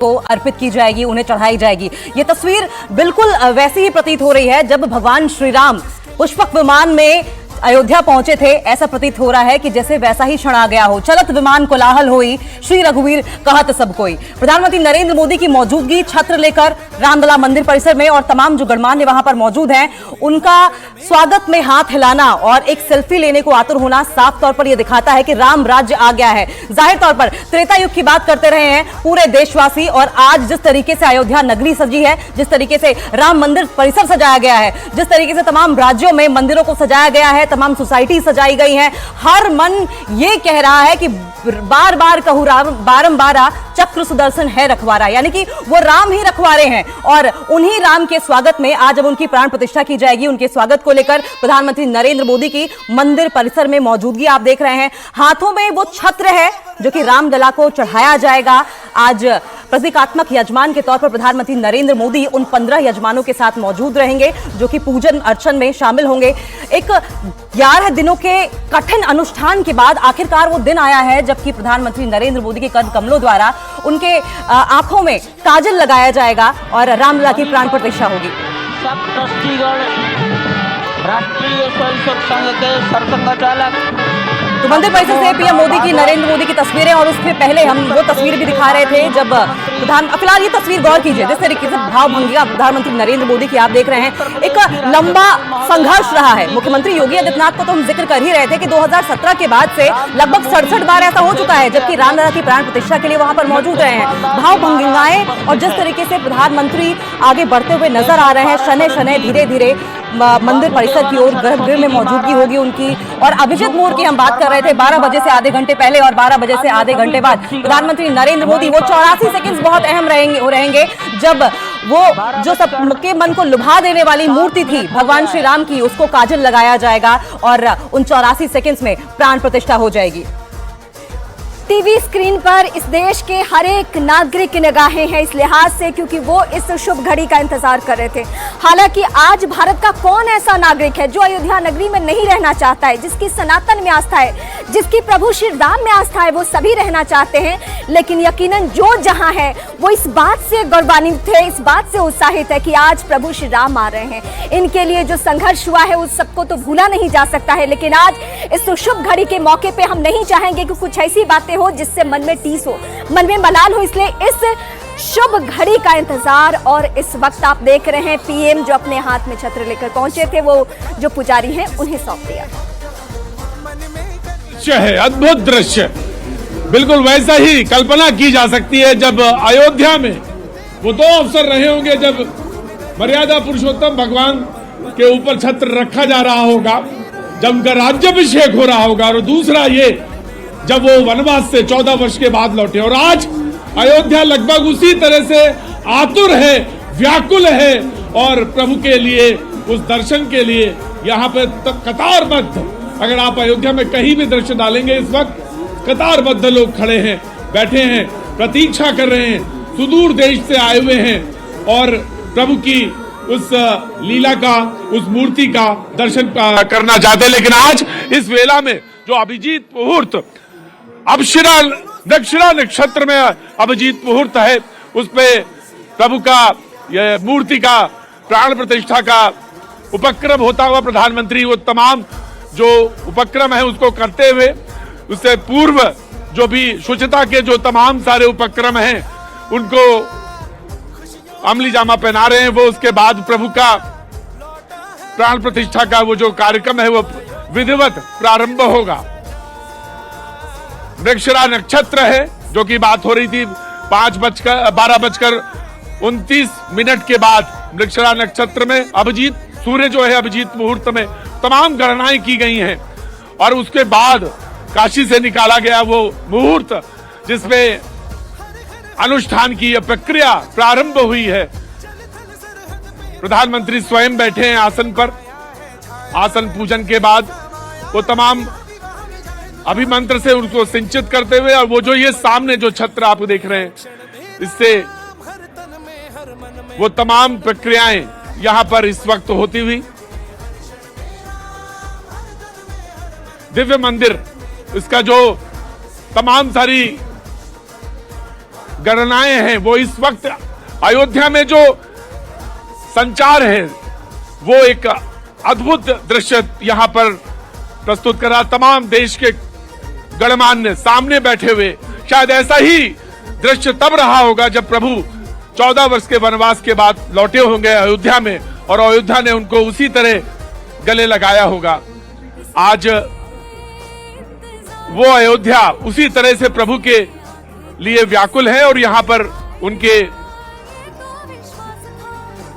को अर्पित की जाएगी, उन्हें चढ़ाई जाएगी। ये तस्वीर बिल्कुल वैसी ही प्रतीत हो रही है जब भगवान श्री राम पुष्पक विमान में अयोध्या पहुंचे थे। ऐसा प्रतीत हो रहा है कि जैसे वैसा ही क्षण आ गया हो। चलत विमान कोलाहल होई, श्री रघुवीर कहत सब कोई। प्रधानमंत्री नरेंद्र मोदी की मौजूदगी छत्र लेकर रामलला मंदिर परिसर में और तमाम जो गणमान्य वहां पर मौजूद हैं, उनका स्वागत में हाथ हिलाना और एक सेल्फी लेने को आतुर होना साफ तौर पर यह दिखाता है कि राम राज्य आ गया है। जाहिर तौर पर त्रेता युग की बात करते रहे हैं पूरे देशवासी, और आज जिस तरीके से अयोध्या नगरी सजी है, जिस तरीके से राम मंदिर परिसर सजाया गया है, जिस तरीके से तमाम राज्यों में मंदिरों को सजाया गया है, तमाम सोसाइटी सजाई गई हैं, हर मन ये कह रहा है कि बार बार कहूं बारंबार चक्र सुदर्शन है रखवारा, यानी कि वो राम ही रखवारे हैं। और उन्हीं राम के स्वागत में आज जब उनकी प्राण प्रतिष्ठा की जाएगी, उनके स्वागत को लेकर प्रधानमंत्री नरेंद्र मोदी की मंदिर परिसर में मौजूदगी आप देख रहे हैं। हाथों में वो छत्र है जो कि रामलला को चढ़ाया जाएगा। आज प्रतीकात्मक यजमान के तौर पर प्रधानमंत्री नरेंद्र मोदी उन 15 यजमानों के साथ मौजूद रहेंगे जो कि पूजन अर्चन में शामिल होंगे। एक 11 दिनों के कठिन अनुष्ठान के बाद आखिरकार वो दिन आया है जबकि प्रधानमंत्री नरेंद्र मोदी के कर कमलों द्वारा उनके आंखों में काजल लगाया जाएगा और रामलला की प्राण प्रतिष्ठा होगी। सब ट्रस्टीगण राष्ट्रीय स्वयंसेवक संघ के सरसंघचालक तो मंदिर परिसर से पीएम मोदी की, नरेंद्र मोदी की तस्वीरें, और उससे पहले हम वो तस्वीर भी दिखा रहे थे जब फिलहाल ये तस्वीर गौर कीजिए जिस तरीके से भाव भंगिया प्रधानमंत्री नरेंद्र मोदी की आप देख रहे हैं। एक लंबा संघर्ष रहा है। मुख्यमंत्री योगी आदित्यनाथ को तो हम जिक्र कर ही रहे थे कि 2017 के बाद से लगभग 67 बार ऐसा हो चुका है जबकि रामलला की प्राण प्रतिष्ठा के लिए वहां पर मौजूद रहे हैं। भाव भंगियाएं और जिस तरीके से प्रधानमंत्री आगे बढ़ते हुए नजर आ रहे हैं, शनै शनै धीरे धीरे मंदिर परिसर की ओर गर्भगृह में मौजूदगी होगी उनकी। और अभिजीत मोड़ की हम बात कर रहे थे 12 बजे से आधे घंटे पहले और 12 बजे से आधे घंटे बाद प्रधानमंत्री नरेंद्र मोदी, वो 84 सेकंड्स बहुत अहम रहेंगे जब वो जो सबके मन को लुभा देने वाली मूर्ति थी भगवान श्री राम की, उसको काजल लगाया जाएगा और उन 84 सेकंड्स में प्राण प्रतिष्ठा हो जाएगी। टीवी स्क्रीन पर इस देश के हर एक नागरिक की निगाहें हैं इस लिहाज से क्योंकि वो इस शुभ घड़ी का इंतजार कर रहे थे। हालांकि आज भारत का कौन ऐसा नागरिक है जो अयोध्या नगरी में नहीं रहना चाहता है, जिसकी सनातन में आस्था है, जिसकी प्रभु श्री राम में आस्था है, वो सभी रहना चाहते हैं। लेकिन यकीनन जो जहां है वो इस बात से गौरवान्वित है, इस बात से उत्साहित है कि आज प्रभु श्री राम आ रहे हैं। इनके लिए जो संघर्ष हुआ है उस सबको तो भूला नहीं जा सकता है। लेकिन आज इस शुभ घड़ी के मौके पे हम नहीं चाहेंगे कि कुछ ऐसी बातें हो जिससे मन में टीस हो, मन में मलाल हो। इसलिए इस शुभ घड़ी का इंतजार, और इस वक्त आप देख रहे हैं पीएम जो अपने हाथ में छत्र लेकर पहुंचे थे, वो जो पुजारी हैं उन्हें सौंप दिया। है अद्भुत दृश्य, बिल्कुल वैसा ही कल्पना की जा सकती है जब अयोध्या में वो दो अवसर रहे होंगे जब मर्यादा पुरुषोत्तम भगवान के ऊपर छत्र रखा जा रहा होगा, जब उनका राज्याभिषेक हो रहा होगा, और दूसरा ये जब वो वनवास से 14 वर्ष के बाद लौटे। और आज अयोध्या लगभग उसी तरह से आतुर है, व्याकुल है और प्रभु के लिए, उस दर्शन के लिए यहाँ पे कतारबद्ध, अगर आप अयोध्या में कहीं भी दृश्य डालेंगे इस वक्त कतारबद्ध लोग खड़े हैं, बैठे हैं, प्रतीक्षा कर रहे हैं, सुदूर देश से आए हुए हैं और प्रभु की उस लीला का, उस मूर्ति का दर्शन करना चाहते हैं। लेकिन आज इस वेला में जो अभिजीत मुहूर्त अक्षरा दक्षिणा नक्षत्र में अभिजीत मुहूर्त है, उस पे प्रभु का यह मूर्ति का प्राण प्रतिष्ठा का उपक्रम होता हुआ प्रधानमंत्री वो तमाम जो उपक्रम है उसको करते हुए, उससे पूर्व जो भी शुचिता के जो तमाम सारे उपक्रम हैं उनको अमली जामा पहना रहे हैं। वो उसके बाद प्रभु का प्राण प्रतिष्ठा का वो जो कार्यक्रम है वो विधिवत प्रारंभ होगा। मृगशिरा नक्षत्र है जो की बात हो रही थी, 12:29 के बाद मृगशिरा नक्षत्र में अभिजीत सूर्य जो है अभिजीत मुहूर्त में तमाम गणनाएं की गई हैं और उसके बाद काशी से निकाला गया वो मुहूर्त जिसमें अनुष्ठान की यह प्रक्रिया प्रारंभ हुई है। प्रधानमंत्री स्वयं बैठे हैं आसन पर। आसन पूजन के बाद वो तमाम अभिमंत्र से उनको सिंचित करते हुए, और वो जो ये सामने जो छत्र आप देख रहे हैं, इससे वो तमाम प्रक्रियाएं यहां पर इस वक्त होती हुई दिव्य मंदिर, इसका जो तमाम सारी गणनाएं हैं वो इस वक्त अयोध्या में जो संचार है वो एक अद्भुत दृश्य यहां पर प्रस्तुत करा। तमाम देश के गणमान्य सामने बैठे हुए, शायद ऐसा ही दृश्य तब रहा होगा जब प्रभु 14 वर्ष के वनवास के बाद लौटे होंगे अयोध्या में, और अयोध्या ने उनको उसी तरह गले लगाया होगा। आज वो अयोध्या उसी तरह से प्रभु के लिए व्याकुल है और यहां पर उनके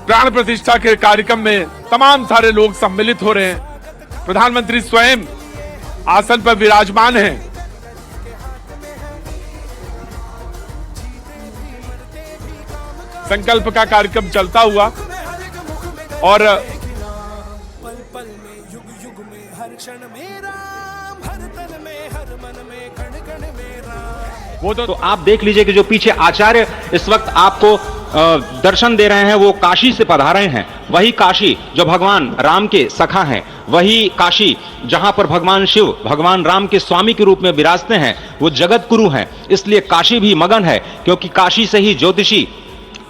प्राण प्रतिष्ठा के कार्यक्रम में तमाम सारे लोग सम्मिलित हो रहे हैं। प्रधानमंत्री स्वयं आसन पर विराजमान हैं। संकल्प का कार्यक्रम चलता हुआ और वो तो आप देख लीजिए कि जो पीछे आचार्य इस वक्त आपको दर्शन दे रहे हैं वो काशी से पधारे हैं। वही काशी जो भगवान राम के सखा हैं, वही काशी जहां पर भगवान शिव भगवान राम के स्वामी के रूप में विराजते हैं, वो जगत गुरु हैं। इसलिए काशी भी मगन है, क्योंकि काशी से ही ज्योतिषी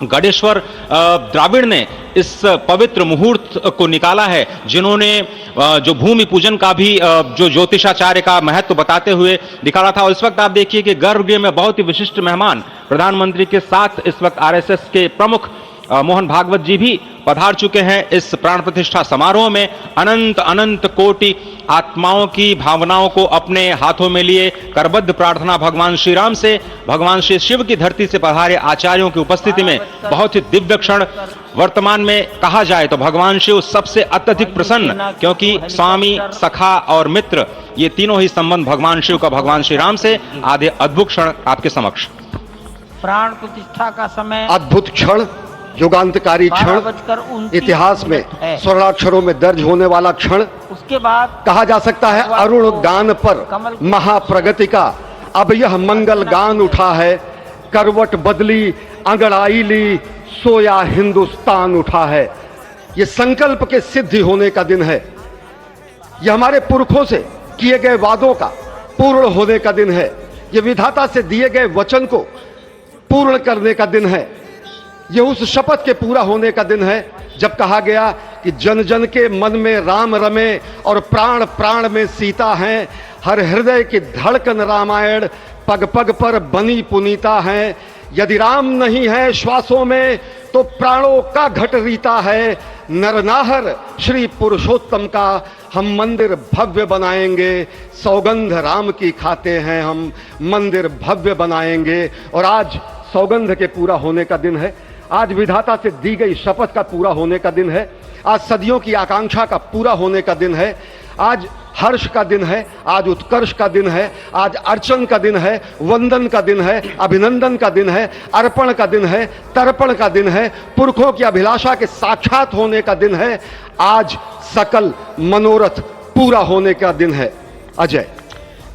गणेश्वर द्राविड़ ने इस पवित्र मुहूर्त को निकाला है, जिन्होंने जो भूमि पूजन का भी जो ज्योतिषाचार्य का महत्व बताते हुए निकाला था। और इस वक्त आप देखिए कि गर्भगृह में बहुत ही विशिष्ट मेहमान प्रधानमंत्री के साथ इस वक्त आरएसएस के प्रमुख मोहन भागवत जी भी पधार चुके हैं। इस प्राण प्रतिष्ठा समारोह में अनंत अनंत कोटि आत्माओं की भावनाओं को अपने हाथों में लिए करबद्ध प्रार्थना भगवान श्री राम से, भगवान श्री शिव की धरती से पधारे आचार्यों की उपस्थिति में बहुत ही दिव्य क्षण। वर्तमान में कहा जाए तो भगवान शिव सबसे अत्यधिक प्रसन्न, क्योंकि स्वामी सखा और मित्र ये तीनों ही संबंध भगवान शिव का भगवान श्री राम से। आधे अद्भुत क्षण आपके समक्ष। प्राण प्रतिष्ठा का समय अद्भुत क्षण, युगांतकारी क्षण, इतिहास में स्वर्णाक्षरों में दर्ज होने वाला क्षण। उसके बाद कहा जा सकता है अरुण गान पर महाप्रगति का अब यह मंगल गान उठा है। करवट बदली अंगड़ाई ली सोया हिंदुस्तान उठा है। ये संकल्प के सिद्धि होने का दिन है। यह हमारे पुरखों से किए गए वादों का पूर्ण होने का दिन है। ये विधाता से दिए गए वचन को पूर्ण करने का दिन है। यह उस शपथ के पूरा होने का दिन है जब कहा गया कि जन जन के मन में राम रमे और प्राण प्राण में सीता हैं। हर हृदय की धड़कन रामायण पग पग पर बनी पुनीता है। यदि राम नहीं है श्वासों में तो प्राणों का घट रीता है। नरनाहर श्री पुरुषोत्तम का हम मंदिर भव्य बनाएंगे। सौगंध राम की खाते हैं हम, मंदिर भव्य बनाएंगे। और आज सौगंध के पूरा होने का दिन है। आज विधाता से दी गई शपथ का पूरा होने का दिन है। आज सदियों की आकांक्षा का पूरा होने का दिन है। आज हर्ष का दिन है, आज उत्कर्ष का दिन है, आज अर्चन का दिन है, वंदन का दिन है, अभिनंदन का दिन है, अर्पण का दिन है, तर्पण का दिन है, पुरखों की अभिलाषा के साक्षात होने का दिन है। आज सकल मनोरथ पूरा होने का दिन है। अजय,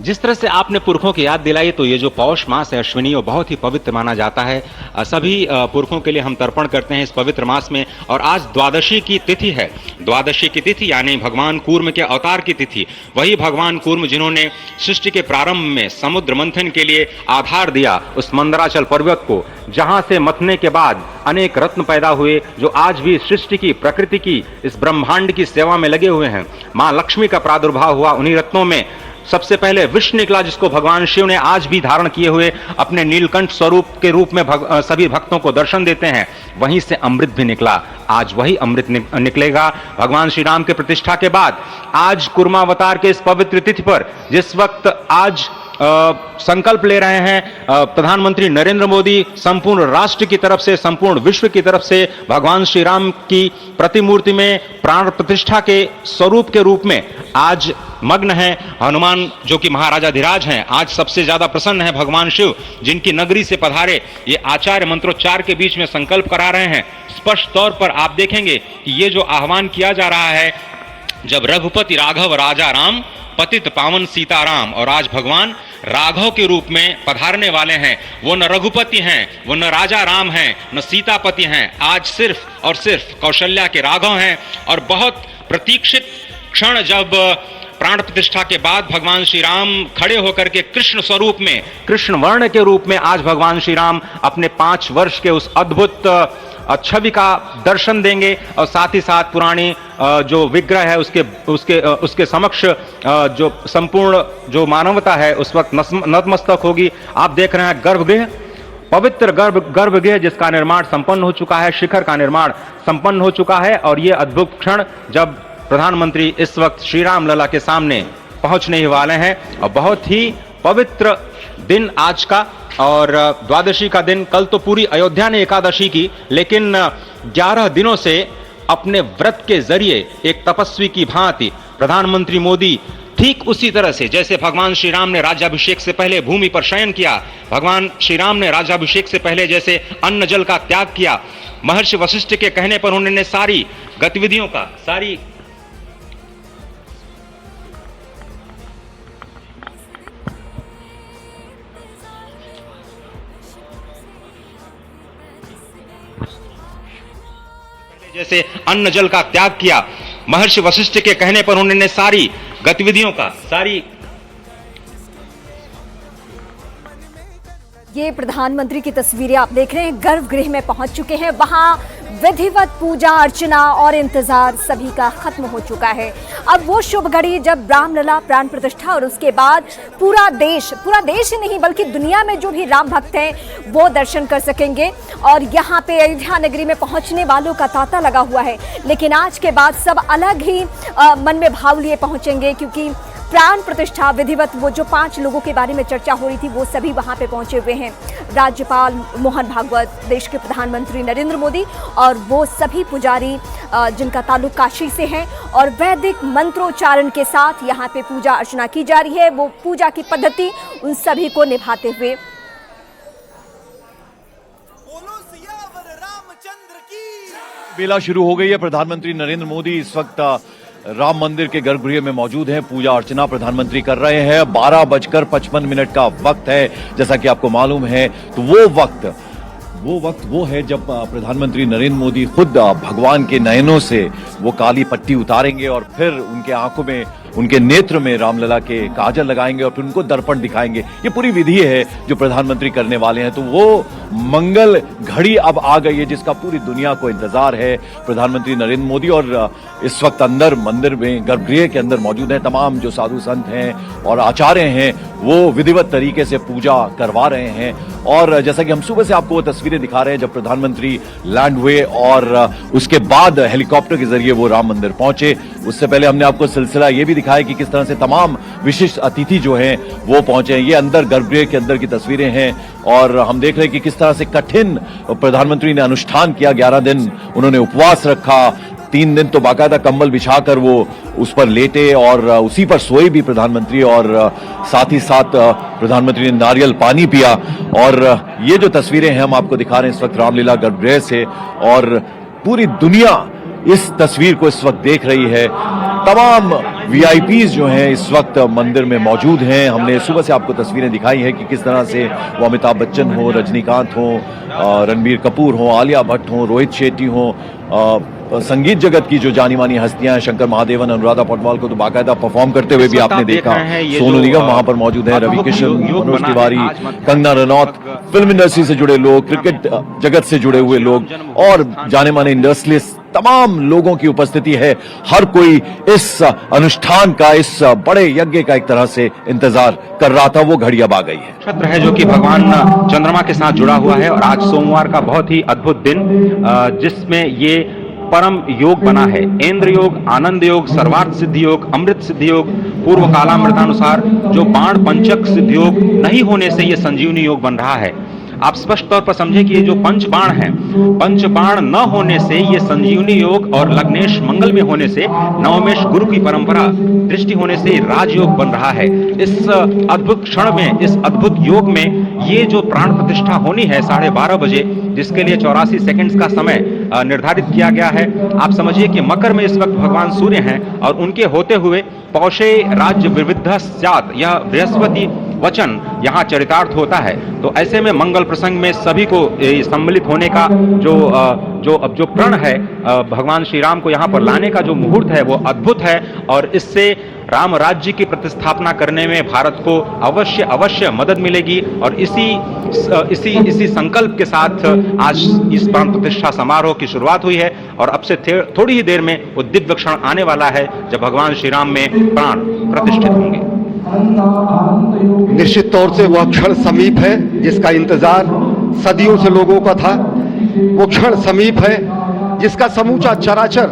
जिस तरह से आपने पुरखों की याद दिलाई, तो ये जो पौष मास है अश्विनी, वो बहुत ही पवित्र माना जाता है। सभी पुरखों के लिए हम तर्पण करते हैं इस पवित्र मास में। और आज द्वादशी की तिथि है। द्वादशी की तिथि यानी भगवान कूर्म के अवतार की तिथि। वही भगवान कूर्म जिन्होंने सृष्टि के प्रारंभ में समुद्र मंथन के लिए आधार दिया उस मंदराचल पर्वत को, जहां से मथने के बाद अनेक रत्न पैदा हुए, जो आज भी सृष्टि की प्रकृति की इस ब्रह्मांड की सेवा में लगे हुए हैं। मां लक्ष्मी का प्रादुर्भाव हुआ उन्हीं रत्नों में। सबसे पहले विष निकला, जिसको भगवान शिव ने आज भी धारण किए हुए अपने नीलकंठ स्वरूप के रूप में सभी भक्तों को दर्शन देते हैं। वहीं से अमृत भी निकला। आज वही अमृत निकलेगा भगवान श्री राम के प्रतिष्ठा के बाद। आज कुर्मावतार के इस पवित्र तिथि पर, जिस वक्त आज संकल्प ले रहे हैं प्रधानमंत्री नरेंद्र मोदी, संपूर्ण राष्ट्र की तरफ से, संपूर्ण विश्व की तरफ से भगवान श्री राम की प्रतिमूर्ति में प्राण प्रतिष्ठा के स्वरूप के रूप में आज मग्न है। हनुमान जो कि महाराजाधिराज हैं, आज सबसे ज्यादा प्रसन्न है भगवान शिव, जिनकी नगरी से पधारे ये आचार्य मंत्रोच्चार के बीच में संकल्प करा रहे हैं। स्पष्ट तौर पर आप देखेंगे कि ये जो आह्वान किया जा रहा है, जब रघुपति राघव राजा राम पतित पावन सीताराम, और आज भगवान राघव के रूप में पधारने वाले हैं। वो न रघुपति हैं, वो न राजा राम हैं, न सीतापति हैं। आज सिर्फ और सिर्फ कौशल्या के राघव हैं। और बहुत प्रतीक्षित क्षण जब प्राण प्रतिष्ठा के बाद भगवान श्री राम खड़े होकर के कृष्ण स्वरूप में, कृष्ण वर्ण के रूप में आज भगवान श्री राम अपने 5 वर्ष के उस अद्भुत छवि का दर्शन देंगे और साथ ही साथ पुरानी जो विग्रह है उसके समक्ष जो संपूर्ण जो मानवता है उस वक्त नतमस्तक होगी। आप देख रहे हैं गर्भगृह, पवित्र गर्भगृह जिसका निर्माण संपन्न हो चुका है, शिखर का निर्माण संपन्न हो चुका है और ये अद्भुत क्षण जब प्रधानमंत्री इस वक्त श्री राम लला के सामने पहुंचने ही वाले हैं और बहुत ही पवित्र दिन आज का। और द्वादशी का दिन, कल तो पूरी अयोध्या ने एकादशी की, लेकिन 11 दिनों से अपने व्रत के जरिए एक तपस्वी की भांति प्रधानमंत्री मोदी ठीक उसी तरह से जैसे भगवान श्री राम ने राज्याभिषेक से पहले भूमि पर शयन किया, भगवान श्री राम ने राज्याभिषेक से पहले जैसे अन्न जल का त्याग किया, महर्षि वशिष्ठ के कहने पर उन्होंने सारी गतिविधियों का जैसे अन्न जल का त्याग किया, महर्षि वशिष्ठ के कहने पर उन्होंने सारी गतिविधियों का ये प्रधानमंत्री की तस्वीरें आप देख रहे हैं, गर्भगृह में पहुंच चुके हैं। वहां विधिवत पूजा अर्चना और इंतजार सभी का खत्म हो चुका है। अब वो शुभ घड़ी जब रामलला प्राण प्रतिष्ठा और उसके बाद पूरा देश ही नहीं बल्कि दुनिया में जो भी राम भक्त हैं वो दर्शन कर सकेंगे। और यहाँ पे अयोध्या नगरी में पहुंचने वालों का तांता लगा हुआ है, लेकिन आज के बाद सब अलग ही मन में भाव लिए पहुंचेंगे, क्योंकि प्राण प्रतिष्ठा विधिवत वो जो 5 लोगों के बारे में चर्चा हो रही थी वो सभी वहां पे पहुंचे हुए हैं। राज्यपाल मोहन भागवत, देश के प्रधानमंत्री नरेंद्र मोदी और वो सभी पुजारी जिनका ताल्लुक काशी से है और वैदिक मंत्रोच्चारण के साथ यहाँ पे पूजा अर्चना की जा रही है। वो पूजा की पद्धति उन सभी को निभाते हुए बेला शुरू हो गई है। प्रधानमंत्री नरेंद्र मोदी इस वक्त राम मंदिर के गर्भगृह में मौजूद हैं। पूजा अर्चना प्रधानमंत्री कर रहे हैं। 12:55 का वक्त है। जैसा कि आपको मालूम है तो वो वक्त है जब प्रधानमंत्री नरेंद्र मोदी खुद भगवान के नयनों से वो काली पट्टी उतारेंगे और फिर उनके आंखों में, उनके नेत्र में रामलला के काजल लगाएंगे और फिर उनको दर्पण दिखाएंगे। ये पूरी विधि है जो प्रधानमंत्री करने वाले हैं। तो वो मंगल घड़ी अब आ गई है जिसका पूरी दुनिया को इंतजार है। प्रधानमंत्री नरेंद्र मोदी और इस वक्त अंदर मंदिर में गर्भगृह के अंदर मौजूद हैं। तमाम जो साधु संत हैं और आचार्य हैं वो विधिवत तरीके से पूजा करवा रहे हैं। और जैसा कि हम सुबह से आपको वो तस्वीरें दिखा रहे हैं जब प्रधानमंत्री लैंड हुए और उसके बाद हेलीकॉप्टर के जरिए वो राम मंदिर पहुंचे। उससे पहले हमने आपको सिलसिला ये भी दिखाया कि किस तरह से तमाम विशिष्ट अतिथि जो हैं वो पहुंचे हैं। ये अंदर गर्भगृह के अंदर की तस्वीरें हैं और हम देख रहे हैं कि किस तरह से कठिन प्रधानमंत्री ने अनुष्ठान किया। 11 दिन उन्होंने उपवास रखा, 3 दिन तो बाकायदा कंबल बिछाकर वो उस पर लेटे और उसी पर सोए भी प्रधानमंत्री। और साथ ही साथ प्रधानमंत्री ने नारियल पानी पिया। और ये जो तस्वीरें हैं हम आपको दिखा रहे हैं इस वक्त रामलीला गर्भगृह से और पूरी दुनिया इस तस्वीर को इस वक्त देख रही है। तमाम वीआईपीज जो हैं इस वक्त मंदिर में मौजूद हैं। हमने सुबह से आपको तस्वीरें दिखाई हैं कि किस तरह से वो अमिताभ बच्चन हो, रजनीकांत हो, रणबीर कपूर हो, आलिया भट्ट हो, रोहित शेट्टी हो, संगीत जगत की जो जानी मानी हस्तियां हैं, शंकर महादेवन, अनुराधा पौडवाल को तो बाकायदा परफॉर्म करते हुए भी आपने देखा। सोनू निगम वहां पर मौजूद है, रवि किशन, मनोज तिवारी, कंगना रनौत, फिल्म इंडस्ट्री से जुड़े लोग, क्रिकेट जगत से जुड़े हुए लोग और जाने माने इंडस्ट्रियलिस्ट, तमाम लोगों की उपस्थिति है। हर कोई इस अनुष्ठान का, इस बड़े यज्ञ का एक तरह से इंतजार कर रहा था। वो घड़ी अब आ गई है। नक्षत्र है जो कि भगवान चंद्रमा के साथ जुड़ा हुआ है और आज सोमवार का बहुत ही अद्भुत दिन जिसमें ये परम योग बना है। इंद्र योग, आनंद योग, सर्वार्थ सिद्धि योग, अमृत सिद्धि योग, पूर्व कालामृतानुसार जो बाण पंचक सिद्धि योग नहीं होने से ये संजीवनी योग बन रहा है। आप स्पष्ट तौर पर समझे कि ये जो पंचबाण है, पंचबाण न होने से ये संजीवनी योग और लग्नेश मंगल में होने से, नवमेश गुरु की परंपरा दृष्टि होने से राजयोग बन रहा है। इस अद्भुत क्षण में, इस अद्भुत योग में ये जो प्राण प्रतिष्ठा होनी है 12:30 बजे, जिसके लिए 84 सेकंड्स का समय निर्धारित किया गया है। आप समझिए कि मकर में इस वक्त भगवान सूर्य हैं और उनके होते हुए पौषे राज्य विविध स्यात्, यह बृहस्पति वचन यहाँ चरितार्थ होता है। तो ऐसे में मंगल प्रसंग में सभी को सम्मिलित होने का जो प्रण है, भगवान श्री राम को यहाँ पर लाने का जो मुहूर्त है वो अद्भुत है, और इससे राम राज्य की प्रतिस्थापना करने में भारत को अवश्य मदद मिलेगी। और इसी संकल्प के साथ आज इस प्राण प्रतिष्ठा समारोह की शुरुआत हुई है, और अब से थोड़ी ही देर में वो दिव्य क्षण आने वाला है जब भगवान श्री राम में प्राण प्रतिष्ठित होंगे। निश्चित तौर से वह क्षण समीप है जिसका इंतजार सदियों से लोगों का था। वो क्षण समीप है जिसका समूचा चराचर,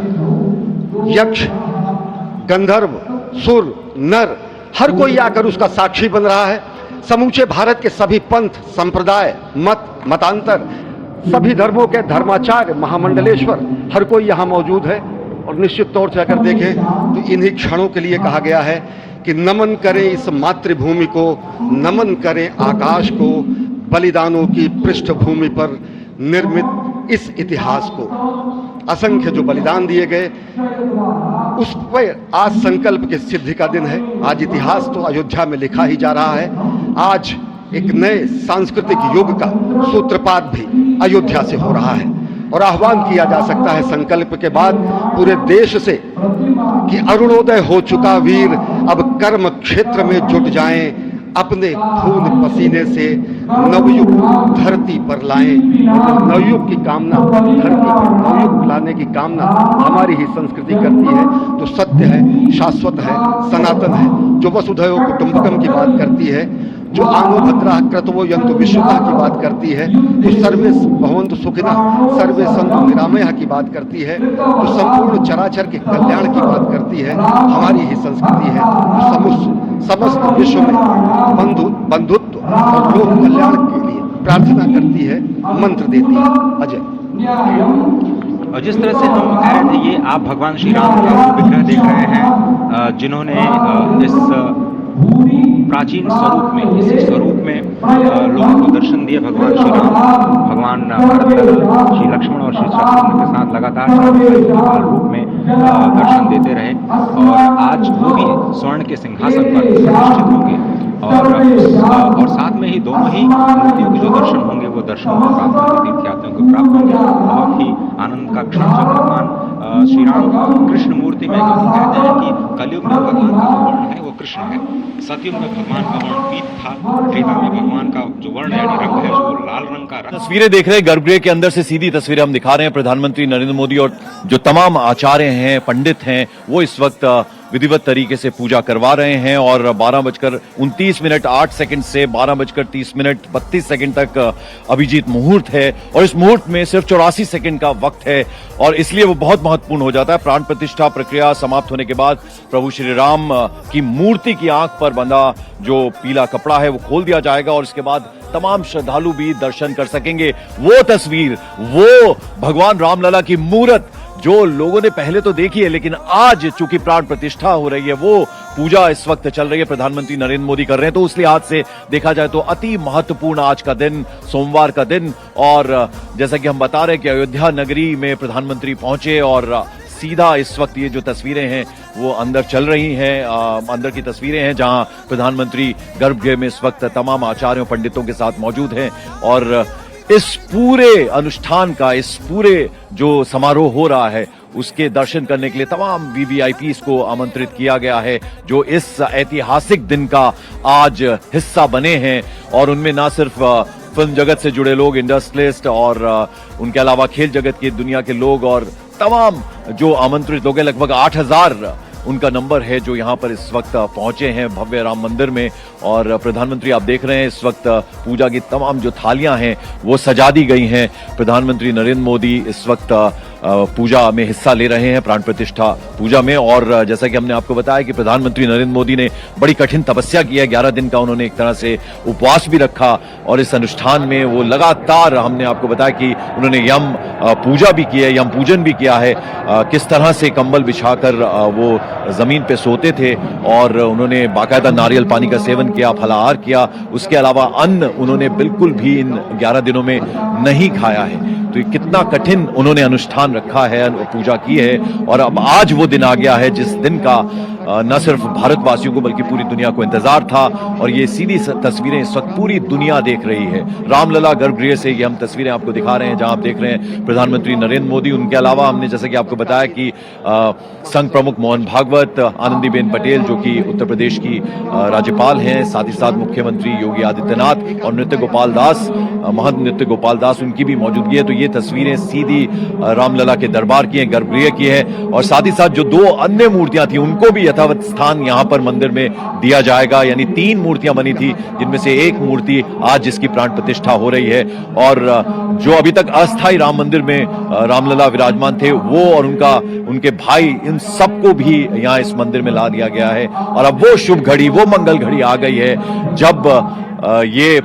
यक्ष, गंधर्व, सुर, नर, हर कोई आकर उसका साक्षी बन रहा है। समूचे भारत के सभी पंथ, संप्रदाय, मतांतर, सभी धर्मों के धर्माचार्य, महामंडलेश्वर, हर कोई यहां मौजूद है। और निश्चित तौर से अगर देखें तो इन्हीं क्षणों के लिए कहा गया है कि नमन करें इस मातृभूमि को, नमन करें आकाश को, बलिदानों की पृष्ठभूमि पर निर्मित इस इतिहास को। असंख्य जो बलिदान दिए गए उस पर आज संकल्प की सिद्धि का दिन है। आज इतिहास तो अयोध्या में लिखा ही जा रहा है। आज एक नए सांस्कृतिक युग का सूत्रपात भी अयोध्या से हो रहा है, और आह्वान किया जा सकता है संकल्प के बाद पूरे देश से कि अरुणोदय हो चुका वीर, अब कर्म क्षेत्र में जुट जाएं, अपने खून पसीने से नवयुग धरती पर लाएं। नवयुग की कामना, धरती पर नवयुग लाने की कामना हमारी ही संस्कृति करती है, जो सत्य है, शाश्वत है, सनातन है, जो वसुधैव कुटुंबकम की बात करती है, जो आनो भद्रा क्रतवो यंतु विश्वता की बात करती है, जो सर्वे भवन्तु सुखिनः सर्वे सन्तु निरामयः की बात करती है, जो संपूर्ण चराचर के कल्याण की बात करती है, हमारी ही संस्कृति है, जो समस्त विश्व में बंधुत्व और लोक कल्याण के लिए प्रार्थना करती है, मंत्र देती है। अजय, और जिस तरह से हम कह रहे थे, ये आप भगवान श्री राम का विग्रह देख रहे हैं, जिन्होंने इस प्राचीन स्वरूप में, इस स्वरूप में लोगों को दर्शन दिए। भगवान श्री राम, भगवान भरत, श्री लक्ष्मण और श्री शत्रुघ्न के साथ लगातार रूप में दर्शन देते रहे, और आज वो भी स्वर्ण के सिंहासन पर प्रतिष्ठित होंगे, और साथ में ही दोनों ही मूर्तियों के जो दर्शन होंगे वो दर्शन प्राप्त होंगे, तीर्थयात्रियों को प्राप्त होंगे। बहुत ही आनंद का क्षण जब भगवान श्री राम कृष्ण मूर्ति में, क्योंकि कहते हैं कि कलयुग में भगवान का जो वर्ण है वो कृष्ण है, सतयुग में भगवान का वर्ण पीत था, त्रेता में भगवान का जो वर्ण यानी रंग है वो लाल रंग का रंग। तस्वीरें देख रहे हैं गर्भगृह के अंदर से, सीधी तस्वीरें हम दिखा रहे हैं। प्रधानमंत्री नरेंद्र मोदी और जो तमाम आचार्य हैं, पंडित हैं, वो इस वक्त विधिवत तरीके से पूजा करवा रहे हैं, और 12:29:08 से 12:30:32 तक अभिजीत मुहूर्त है, और इस मुहूर्त में सिर्फ 84 सेकंड का वक्त है, और इसलिए वो बहुत महत्वपूर्ण हो जाता है। प्राण प्रतिष्ठा प्रक्रिया समाप्त होने के बाद प्रभु श्री राम की मूर्ति की आंख पर बंधा जो पीला कपड़ा है वो खोल दिया जाएगा, और इसके बाद तमाम श्रद्धालु भी दर्शन कर सकेंगे। वो तस्वीर, वो भगवान रामलला की मूर्त जो लोगों ने पहले तो देखी है, लेकिन आज चूंकि प्राण प्रतिष्ठा हो रही है, वो पूजा इस वक्त चल रही है, प्रधानमंत्री नरेंद्र मोदी कर रहे हैं, तो उस लिहाज से देखा जाए तो अति महत्वपूर्ण आज का दिन, सोमवार का दिन। और जैसा कि हम बता रहे हैं कि अयोध्या नगरी में प्रधानमंत्री पहुंचे, और सीधा इस वक्त ये जो तस्वीरें हैं वो अंदर चल रही हैं, अंदर की तस्वीरें हैं जहां प्रधानमंत्री गर्भगृह में इस वक्त तमाम आचार्यों पंडितों के साथ मौजूद हैं, और इस पूरे अनुष्ठान का, इस पूरे जो समारोह हो रहा है उसके दर्शन करने के लिए तमाम वीवीआईपीस को आमंत्रित किया गया है, जो इस ऐतिहासिक दिन का आज हिस्सा बने हैं। और उनमें ना सिर्फ फिल्म जगत से जुड़े लोग, इंडस्ट्रियलिस्ट, और उनके अलावा खेल जगत की दुनिया के लोग, और तमाम जो आमंत्रित लोग हैं, लगभग 8000 उनका नंबर है जो यहां पर इस वक्त पहुंचे हैं भव्य राम मंदिर में। और प्रधानमंत्री आप देख रहे हैं इस वक्त पूजा की तमाम जो थालियां हैं वो सजा दी गई हैं। प्रधानमंत्री नरेंद्र मोदी इस वक्त पूजा में हिस्सा ले रहे हैं, प्राण प्रतिष्ठा पूजा में। और जैसा कि हमने आपको बताया कि प्रधानमंत्री नरेंद्र मोदी ने बड़ी कठिन तपस्या की है, 11 दिन का उन्होंने एक तरह से उपवास भी रखा, और इस अनुष्ठान में वो लगातार, हमने आपको बताया कि उन्होंने यम पूजा भी की है, यम पूजन भी किया है, किस तरह से कंबल बिछाकर वो जमीन पे सोते थे, और उन्होंने बाकायदा नारियल पानी का सेवन किया, फलाहार किया, उसके अलावा अन्न उन्होंने बिल्कुल भी इन 11 दिनों में नहीं खाया है। तो कितना कठिन उन्होंने अनुष्ठान रखा है, पूजा की है, और अब आज वो दिन आ गया है जिस दिन का न सिर्फ भारतवासियों को बल्कि पूरी दुनिया को इंतजार था। और ये सीधी तस्वीरें इस वक्त पूरी दुनिया देख रही है। रामलला गर्भगृह से ये हम तस्वीरें आपको दिखा रहे हैं, जहां आप देख रहे हैं प्रधानमंत्री नरेंद्र मोदी। उनके अलावा हमने जैसे कि आपको बताया कि संघ प्रमुख मोहन भागवत, आनंदीबेन पटेल जो कि उत्तर प्रदेश की राज्यपाल हैं, साथ ही साथ मुख्यमंत्री योगी आदित्यनाथ और नृत्य गोपाल दास, महंत नृत्य गोपाल दास, उनकी भी मौजूदगी है। तो ये तस्वीरें सीधी रामलला के दरबार की हैं, गर्भगृह की है। और साथ ही साथ जो 2 अन्य मूर्तियां थी उनको भी यथावत स्थान यहां पर मंदिर में दिया जाएगा। यानी 3 मूर्तियां बनी थी, जिनमें से एक मूर्ति आज जिसकी प्राण प्रतिष्ठा हो रही है। और जो अभी तक अस्थायी राम मंदिर में रामलला विराजमान थे, वो और उनके भाई, इन सबको भी यहां इस मंदिर में ला दिया गया है। और अब वो शुभ घड़ी, वो मंगल घड़ी आ गई है जब ये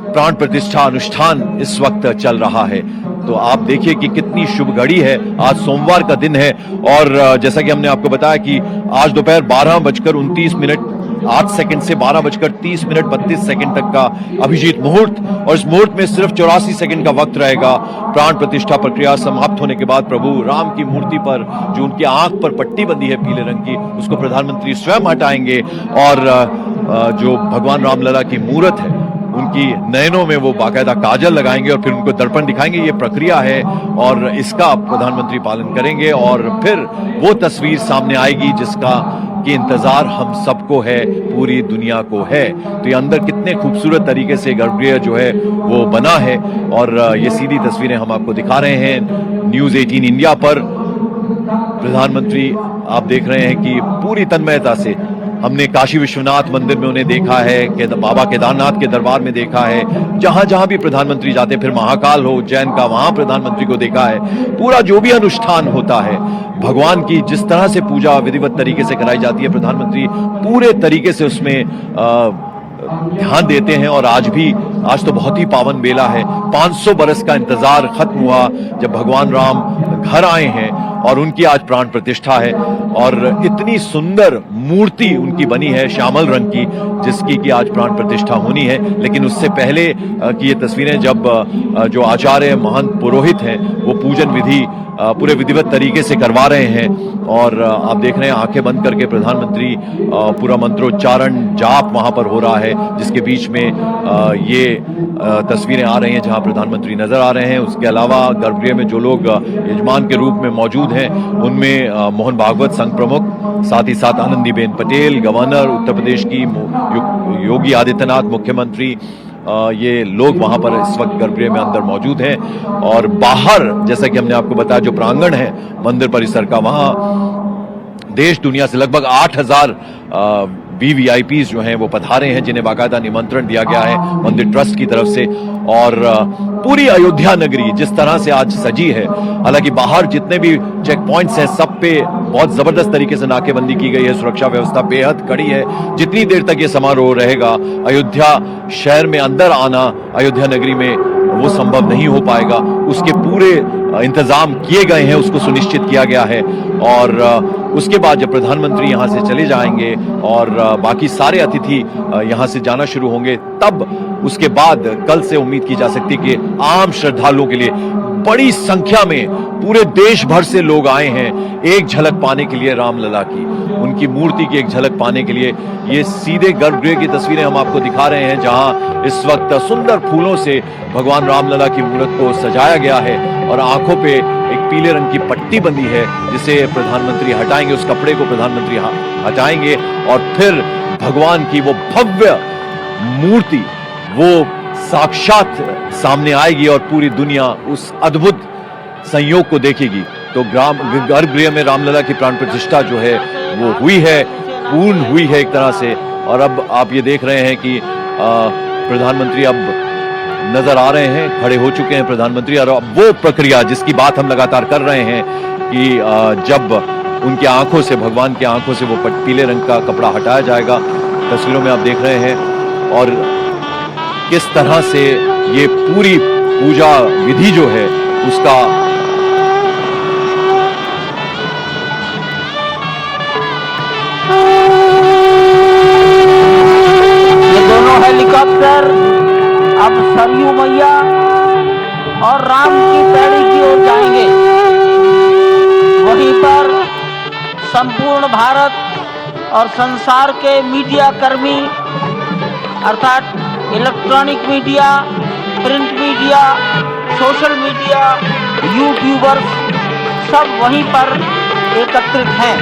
प्राण प्रतिष्ठा अनुष्ठान इस वक्त चल रहा है। तो आप देखिए कि कितनी शुभ घड़ी है। आज सोमवार का दिन है और जैसा कि हमने आपको बताया कि आज दोपहर 12:08 से 12:30 तक का अभिजीत मुहूर्त, और इस मुहूर्त में सिर्फ 84 सेकंड का वक्त रहेगा। प्राण प्रतिष्ठा प्रक्रिया समाप्त होने के बाद प्रभु राम की मूर्ति पर जो उनकी आंख पर पट्टी बंधी है पीले रंग की, उसको प्रधानमंत्री स्वयं हटाएंगे और जो भगवान रामलला की मूर्त है उनकी नयनों में वो बाकायदा काजल लगाएंगे और फिर उनको दर्पण दिखाएंगे। ये प्रक्रिया है और इसका प्रधानमंत्री पालन करेंगे और फिर वो तस्वीर सामने आएगी जिसका कि इंतजार हम सबको है, पूरी दुनिया को है। तो ये अंदर कितने खूबसूरत तरीके से गर्भगृह जो है वो बना है और ये सीधी तस्वीरें हम आपको दिखा रहे हैं न्यूज़ 18 इंडिया पर। प्रधानमंत्री आप देख रहे हैं कि पूरी तन्मयता से हमने काशी विश्वनाथ मंदिर में उन्हें देखा है, बाबा केदारनाथ के दरबार में देखा है, जहां जहां भी प्रधानमंत्री जाते हैं, फिर महाकाल हो उज्जैन का, वहां प्रधानमंत्री को देखा है। पूरा जो भी अनुष्ठान होता है भगवान की, जिस तरह से पूजा विधिवत तरीके से कराई जाती है, प्रधानमंत्री पूरे तरीके से उसमें ध्यान देते हैं। और आज तो बहुत ही पावन बेला है। 500 बरस का इंतजार खत्म हुआ जब भगवान राम घर आए हैं और उनकी आज प्राण प्रतिष्ठा है। और इतनी सुंदर मूर्ति उनकी बनी है श्यामल रंग की, जिसकी कि आज प्राण प्रतिष्ठा होनी है। लेकिन उससे पहले की ये तस्वीरें जब जो आचार्य महंत पुरोहित हैं वो पूजन विधि पूरे विधिवत तरीके से करवा रहे हैं। और आप देख रहे हैं आंखें बंद करके प्रधानमंत्री पूरा मंत्रोच्चारण जाप वहां पर हो रहा है, जिसके बीच में ये तस्वीरें आ रही हैं जहां प्रधानमंत्री नजर आ रहे हैं। उसके अलावा गर्भगृह में जो लोग यजमान के रूप में मौजूद हैं उनमें मोहन भागवत संघ प्रमुख, साथ ही साथ आनंदीबेन पटेल गवर्नर उत्तर प्रदेश की, योगी आदित्यनाथ मुख्यमंत्री, ये लोग वहां पर इस वक्त गर्भगृह में अंदर मौजूद हैं। और बाहर जैसा कि हमने आपको बताया जो प्रांगण है मंदिर परिसर का, वहां देश दुनिया से लगभग 8000 VVIPs जो हैं वो पधारे हैं, जिन्हें बाकायदा निमंत्रण दिया गया है मंदिर ट्रस्ट की तरफ से। और पूरी अयोध्या नगरी जिस तरह से आज सजी है, हालांकि बाहर जितने भी चेक पॉइंट्स हैं सब पे बहुत जबरदस्त तरीके से नाकेबंदी की गई है, सुरक्षा व्यवस्था बेहद कड़ी है। जितनी देर तक ये समारोह रहेगा अयोध्या शहर में अंदर आना, अयोध्या नगरी में वो संभव नहीं हो पाएगा। उसके पूरे इंतजाम किए गए हैं, उसको सुनिश्चित किया गया है। और उसके बाद जब प्रधानमंत्री यहां से चले जाएंगे और बाकी सारे अतिथि यहां से जाना शुरू होंगे, तब उसके बाद कल से उम्मीद की जा सकती है कि आम श्रद्धालुओं के लिए बड़ी संख्या में पूरे देश भर से लोग आए हैं एक झलक पाने के लिए रामलला की, उनकी मूर्ति की एक झलक पाने के लिए। ये सीधे गर्भगृह की तस्वीरें हम आपको दिखा रहे हैं जहां इस वक्त सुंदर फूलों से भगवान रामलला की मूर्त को सजाया गया है और आंखों पे एक पीले रंग की पट्टी बंधी है जिसे प्रधानमंत्री हटाएंगे, उस कपड़े को प्रधानमंत्री हटाएंगे और फिर भगवान की वो भव्य मूर्ति वो साक्षात सामने आएगी और पूरी दुनिया उस अद्भुत संयोग को देखेगी। तो गर्भगृह में रामलला की प्राण प्रतिष्ठा जो है वो हुई है, पूर्ण हुई है एक तरह से। और अब आप ये देख रहे हैं कि प्रधानमंत्री अब नजर आ रहे हैं, खड़े हो चुके हैं प्रधानमंत्री। और अब वो प्रक्रिया जिसकी बात हम लगातार कर रहे हैं कि जब उनकी आंखों से, भगवान की आंखों से वो पीले रंग का कपड़ा हटाया जाएगा, तस्वीरों में आप देख रहे हैं। और किस तरह से ये पूरी पूजा विधि जो है उसका ये दोनों हेलीकॉप्टर अब सरयू मैया और राम की पैड़ी की ओर जाएंगे। वहीं पर संपूर्ण भारत और संसार के मीडिया कर्मी अर्थात electronic media, print media, social media, YouTubers सब वहीं पर एकत्रित हैं।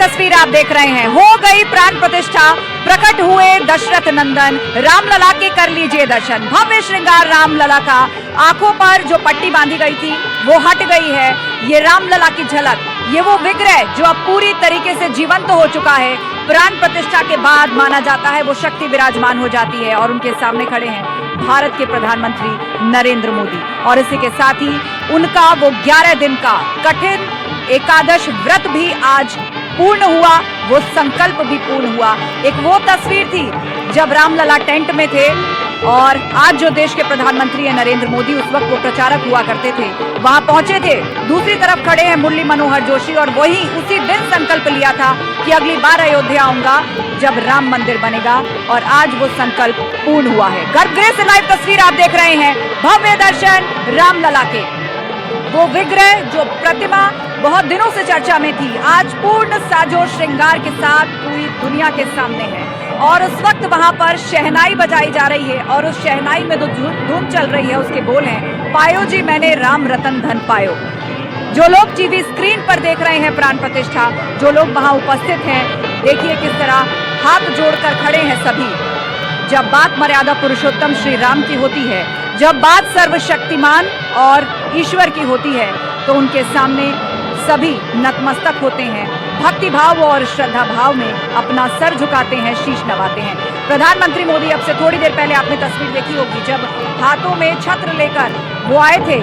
तस्वीर आप देख रहे हैं। हो गई प्राण प्रतिष्ठा, प्रकट हुए दशरथ नंदन, रामलला के कर लीजिए दर्शन। भव्य श्रृंगार रामलला का, आंखों पर जो पट्टी बांधी गई थी वो हट गई है। ये रामलला की झलक, ये वो विग्रह जो अब पूरी तरीके से जीवंत हो चुका है। प्राण प्रतिष्ठा के बाद माना जाता है वो शक्ति विराजमान हो जाती है और उनके सामने खड़े हैं भारत के प्रधानमंत्री नरेंद्र मोदी। और इसी के साथ ही उनका वो 11 दिन का कठिन एकादश व्रत भी आज पूर्ण हुआ, वो संकल्प भी पूर्ण हुआ। एक वो तस्वीर थी जब रामलला टेंट में थे और आज जो देश के प्रधानमंत्री हैं नरेंद्र मोदी, उस वक्त वो प्रचारक हुआ करते थे, वहां पहुंचे थे। दूसरी तरफ खड़े हैं मुरली मनोहर जोशी और वही उसी दिन संकल्प लिया था कि अगली बार अयोध्या आऊंगा जब राम मंदिर बनेगा और आज वो संकल्प पूर्ण हुआ है। गर्भगृह से लाइव तस्वीर आप देख रहे हैं। भव्य दर्शन रामलला के, वो विग्रह जो प्रतिमा बहुत दिनों से चर्चा में थी, आज पूर्ण साजो श्रृंगार के साथ पूरी दुनिया के सामने है। और उस वक्त वहां पर शहनाई बजाई जा रही है और उस शहनाई में जो धूम चल रही है उसके बोल हैं, पायो जी मैंने राम रतन धन पायो। जो लोग टीवी स्क्रीन पर देख रहे हैं प्राण प्रतिष्ठा, जो लोग वहां उपस्थित हैं, देखिए किस तरह हाथ जोड़कर खड़े हैं सभी। जब बात मर्यादा पुरुषोत्तम श्री राम की होती है, जब बात सर्वशक्तिमान और ईश्वर की होती है, तो उनके सामने सभी नतमस्तक होते हैं, भक्ति भाव और श्रद्धा भाव में अपना सर झुकाते हैं, शीश नवाते हैं। प्रधानमंत्री मोदी अब से थोड़ी देर पहले आपने तस्वीर देखी होगी जब हाथों में छत्र लेकर वो आए थे।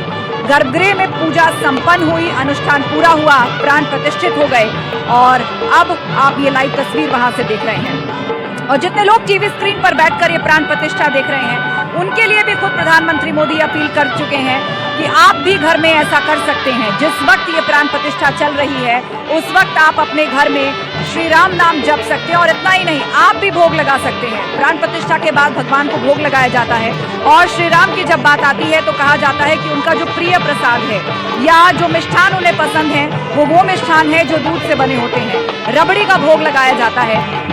गर्भगृह में पूजा संपन्न हुई, अनुष्ठान पूरा हुआ, प्राण प्रतिष्ठित हो गए और अब आप ये लाइव तस्वीर वहां से देख रहे हैं। और जितने लोग टीवी स्क्रीन पर बैठकर ये प्राण प्रतिष्ठा देख रहे हैं, उनके लिए भी खुद प्रधानमंत्री मोदी अपील कर चुके हैं कि आप भी घर में ऐसा कर सकते हैं। जिस वक्त ये प्राण प्रतिष्ठा चल रही है उस वक्त आप अपने घर में श्री राम नाम जप सकते हैं और इतना ही नहीं, आप भी भोग लगा सकते हैं। प्राण प्रतिष्ठा के बाद भगवान को भोग लगाया जाता है और श्री राम की जब बात आती है तो कहा जाता है कि उनका जो प्रिय प्रसाद है या जो मिष्ठान उन्हें पसंद है वो मिष्ठान है जो दूध से बने होते हैं। रबड़ी का भोग लगाया जाता है।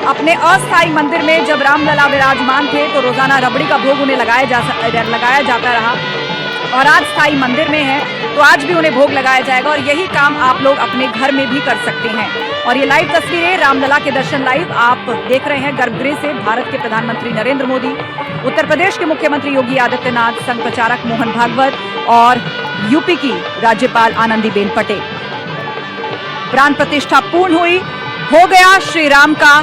अपने अस्थायी मंदिर में जब रामलला विराजमान थे तो रोजाना रबड़ी का भोग उन्हें लगाया जाता रहा और आज स्थाई मंदिर में है, तो आज भी उन्हें भोग लगाया जाएगा और यही काम आप लोग अपने घर में भी कर सकते हैं। और ये लाइव तस्वीरें रामलला के दर्शन लाइव आप देख रहे हैं गर्भगृह से। भारत के प्रधानमंत्री नरेंद्र मोदी, उत्तर प्रदेश के मुख्यमंत्री योगी आदित्यनाथ, संघ प्रचारक मोहन भागवत और यूपी की राज्यपाल आनंदीबेन पटेल। प्राण प्रतिष्ठा पूर्ण हुई, हो गया श्री राम का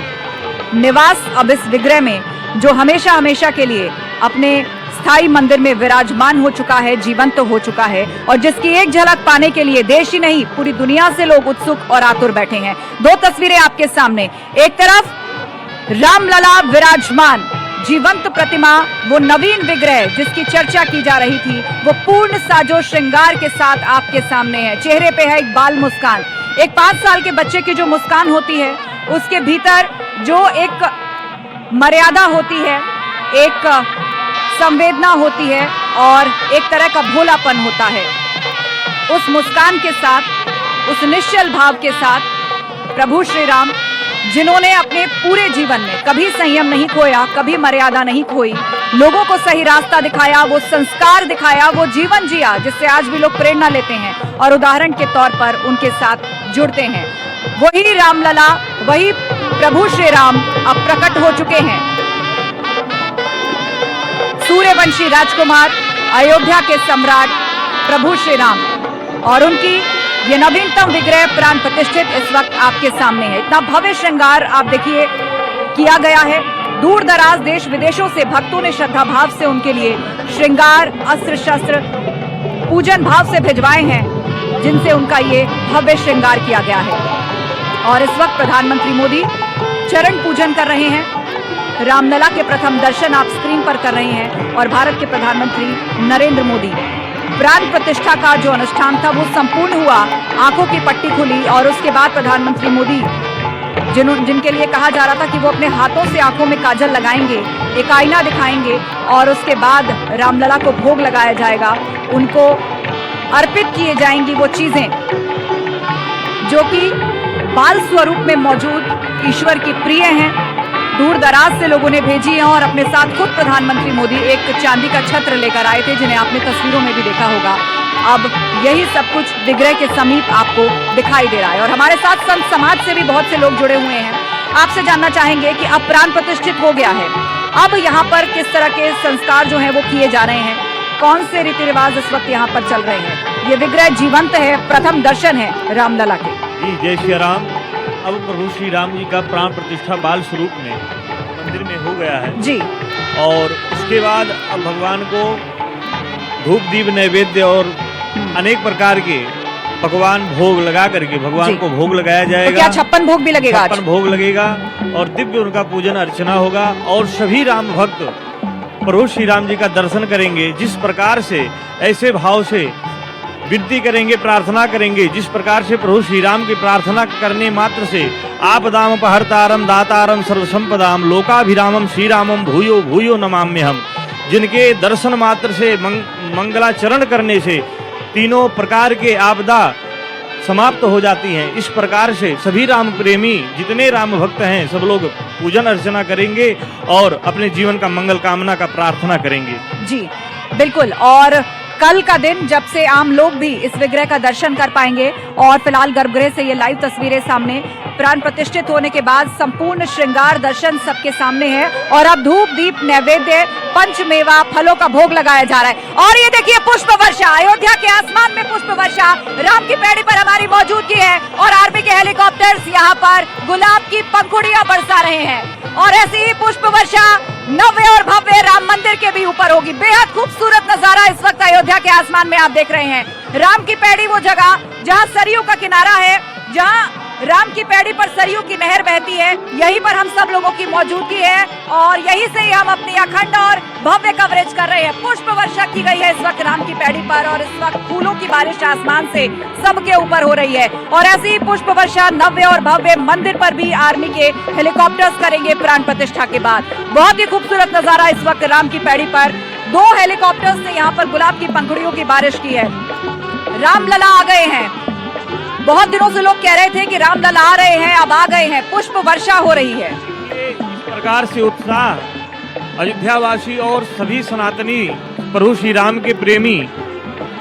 निवास अब इस विग्रह में, जो हमेशा हमेशा के लिए अपने स्थाई मंदिर में विराजमान हो चुका है, जीवंत हो चुका है और जिसकी एक झलक पाने के लिए देश ही नहीं पूरी दुनिया से लोग उत्सुक और आतुर बैठे हैं। दो तस्वीरें आपके सामने, एक तरफ रामलला विराजमान जीवंत प्रतिमा, वो नवीन विग्रह जिसकी चर्चा की जा रही थी, वो पूर्ण साजो श्रृंगार के साथ आपके सामने है। चेहरे पे है एक बाल मुस्कान, एक 5 साल के बच्चे की जो मुस्कान होती है उसके भीतर जो एक मर्यादा होती है, एक संवेदना होती है और एक तरह का भोलापन होता है। उस मुस्कान के साथ, उस निश्चल भाव के साथ प्रभु श्री राम, जिन्होंने अपने पूरे जीवन में कभी संयम नहीं खोया, कभी मर्यादा नहीं खोई, लोगों को सही रास्ता दिखाया, वो संस्कार दिखाया, वो जीवन जिया जिससे आज भी लोग प्रेरणा लेते हैं और उदाहरण के तौर पर उनके साथ जुड़ते हैं। वही रामलला, वही प्रभु श्री राम अब प्रकट हो चुके हैं। सूर्यवंशी राजकुमार, अयोध्या के सम्राट प्रभु श्री राम और उनकी ये नवीनतम विग्रह प्राण प्रतिष्ठित इस वक्त आपके सामने है। इतना भव्य श्रृंगार आप देखिए किया गया है। दूर दराज देश विदेशों से भक्तों ने श्रद्धा भाव से उनके लिए श्रृंगार, अस्त्र शस्त्र, पूजन भाव से भिजवाए हैं, जिनसे उनका ये भव्य श्रृंगार किया गया है। और इस वक्त प्रधानमंत्री मोदी चरण पूजन कर रहे हैं। रामलला के प्रथम दर्शन आप स्क्रीन पर कर रहे हैं और भारत के प्रधानमंत्री नरेंद्र मोदी, प्राण प्रतिष्ठा का जो अनुष्ठान था वो संपूर्ण हुआ, आंखों की पट्टी खुली और उसके बाद प्रधानमंत्री मोदी जिनके लिए कहा जा रहा था कि वो अपने हाथों से आंखों में काजल लगाएंगे, एक आईना दिखाएंगे और उसके बाद रामलला को भोग लगाया जाएगा, उनको अर्पित किए जाएंगी वो चीजें जो कि बाल स्वरूप में मौजूद ईश्वर की प्रिय हैं। दूर दराज से लोगों ने भेजी हैं और अपने साथ खुद प्रधानमंत्री मोदी एक चांदी का छत्र लेकर आए थे, जिन्हें आपने तस्वीरों में भी देखा होगा। अब यही सब कुछ विग्रह के समीप आपको दिखाई दे रहा है और हमारे साथ संत समाज से भी बहुत से लोग जुड़े हुए हैं। आपसे जानना चाहेंगे कि अब प्राण प्रतिष्ठित हो गया है, अब यहाँ पर किस तरह के संस्कार जो हैं वो किए जा रहे हैं, कौन से रीति रिवाज इस वक्त यहाँ पर चल रहे हैं। ये विग्रह जीवंत है, प्रथम दर्शन है रामलला के। जी जय श्री राम। अब प्रभु श्री राम जी का प्राण प्रतिष्ठा बाल स्वरूप में मंदिर में हो गया है जी, और उसके बाद अब भगवान को धूप दीप नैवेद्य और अनेक प्रकार के पकवान भोग लगा करके भगवान को भोग लगाया जाएगा। तो क्या 56 भोग भी लगेगा? 56 भोग लगेगा और दिव्य उनका पूजन अर्चना होगा और सभी राम भक्त प्रभु श्री राम जी का दर्शन करेंगे। जिस प्रकार से ऐसे भाव से विनती करेंगे, प्रार्थना करेंगे, जिस प्रकार से प्रभु श्री राम की प्रार्थना करने मात्र से आपदाम अपहर्तारम दातारम सर्वसंपदाम लोकाभिरामम श्री रामम भूयो भूयो नमाम्यहम, जिनके दर्शन मात्र से मंगलाचरण करने से तीनों प्रकार के आपदा समाप्त हो जाती हैं। इस प्रकार से सभी राम प्रेमी जितने राम भक्त हैं सब लोग पूजन अर्चना करेंगे और अपने जीवन का मंगल कामना का प्रार्थना करेंगे। जी बिल्कुल। और कल का दिन जब से आम लोग भी इस विग्रह का दर्शन कर पाएंगे और फिलहाल गर्भगृह से ये लाइव तस्वीरें सामने, प्राण प्रतिष्ठित होने के बाद संपूर्ण श्रृंगार दर्शन सबके सामने है और अब धूप दीप नैवेद्य पंचमेवा फलों का भोग लगाया जा रहा है। और ये देखिए पुष्प वर्षा, अयोध्या के आसमान में पुष्प वर्षा, राम की पैड़ी पर हमारी मौजूदगी है और आर्मी के हेलीकॉप्टर्स यहाँ पर गुलाब की पंखुड़ियां बरसा रहे हैं और ऐसी ही पुष्प वर्षा नव्य और भव्य राम मंदिर के भी ऊपर होगी। बेहद खूबसूरत नजारा इस वक्त अयोध्या के आसमान में आप देख रहे हैं। राम की पैड़ी वो जगह जहां सरयू का किनारा है, जहां राम की पैड़ी पर सरयू की नहर बहती है, यहीं पर हम सब लोगों की मौजूदगी है और यहीं से ही हम अपनी अखंड और भव्य कवरेज कर रहे हैं। पुष्प वर्षा की गई है इस वक्त राम की पैड़ी पर और इस वक्त फूलों की बारिश आसमान से सबके ऊपर हो रही है और ऐसी ही पुष्प वर्षा नव्य और भव्य मंदिर पर भी आर्मी के हेलीकॉप्टर्स करेंगे प्राण प्रतिष्ठा के बाद। बहुत ही खूबसूरत नजारा इस वक्त राम की पैड़ी पर, 2 हेलीकॉप्टर्स ने यहाँ पर गुलाब की पंखुड़ियों की बारिश की है। रामलला आ गए हैं, बहुत दिनों से लोग कह रहे थे कि रामलला आ रहे हैं, अब आ गए हैं, पुष्प वर्षा हो रही है। इस प्रकार से उत्साह अयोध्यावासी और सभी सनातनी प्रभु श्री राम के प्रेमी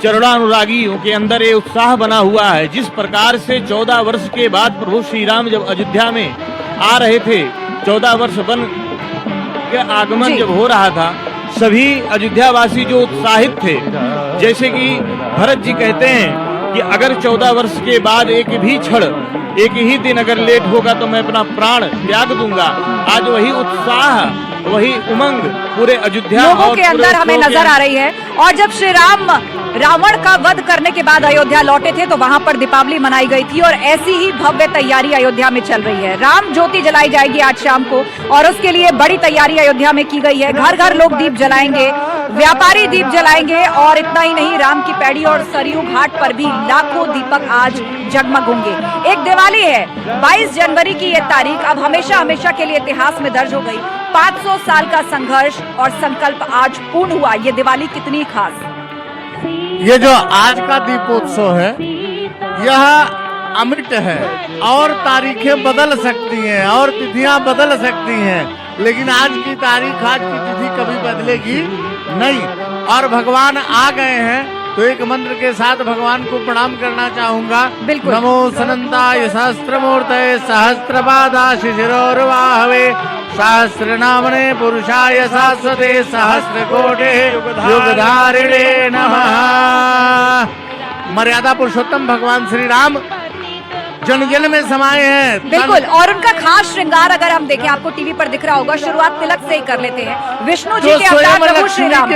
चरणानुरागियों के अंदर ये उत्साह बना हुआ है। जिस प्रकार से 14 वर्ष के बाद प्रभु श्री राम जब अयोध्या में आ रहे थे, 14 वर्ष वन के आगमन जब हो रहा था, सभी अयोध्यावासी जो उत्साहित थे, जैसे कि भरत जी कहते हैं कि अगर 14 वर्ष के बाद एक भी क्षण, एक ही दिन अगर लेट होगा तो मैं अपना प्राण त्याग दूंगा। आज वही उत्साह, वही उमंग पूरे अयोध्या लोगों के अंदर हमें नजर आ रही है। और जब श्री राम रावण का वध करने के बाद अयोध्या लौटे थे तो वहां पर दीपावली मनाई गई थी और ऐसी ही भव्य तैयारी अयोध्या में चल रही है। राम ज्योति जलाई जाएगी आज शाम को और उसके लिए बड़ी तैयारी अयोध्या में की गई है। घर घर लोग दीप जलाएंगे, व्यापारी दीप जलाएंगे और इतना ही नहीं, राम की पैड़ी और सरयू घाट पर भी लाखों दीपक आज जगमग होंगे। एक दिवाली है, 22 जनवरी की ये तारीख अब हमेशा हमेशा के लिए इतिहास में दर्ज हो गई। 500 साल का संघर्ष और संकल्प आज पूर्ण हुआ। ये दिवाली कितनी खास। ये जो आज का दीपोत्सव है, यह अमृत है और तारीखें बदल सकती हैं और तिथियां बदल सकती हैं, लेकिन आज की तारीख, आज की तिथि कभी बदलेगी नहीं। और भगवान आ गए हैं तो एक मंत्र के साथ भगवान को प्रणाम करना चाहूंगा। बिल्कुल। नमो सनंताय सहस्त्रमूर्तये सहस्त्रपादाशिशिरोर्वाहवे सहस्रनामने पुरुषाय शाश्वते सहस्रकोटे युगधारिणे नमः। मर्यादा पुरुषोत्तम भगवान श्री राम जन जन में समाये हैं। बिल्कुल। और उनका खास श्रृंगार अगर हम देखें, आपको टीवी पर दिख रहा होगा, शुरुआत तिलक से ही कर लेते हैं। विष्णु जी के अवतार प्रभु श्री राम,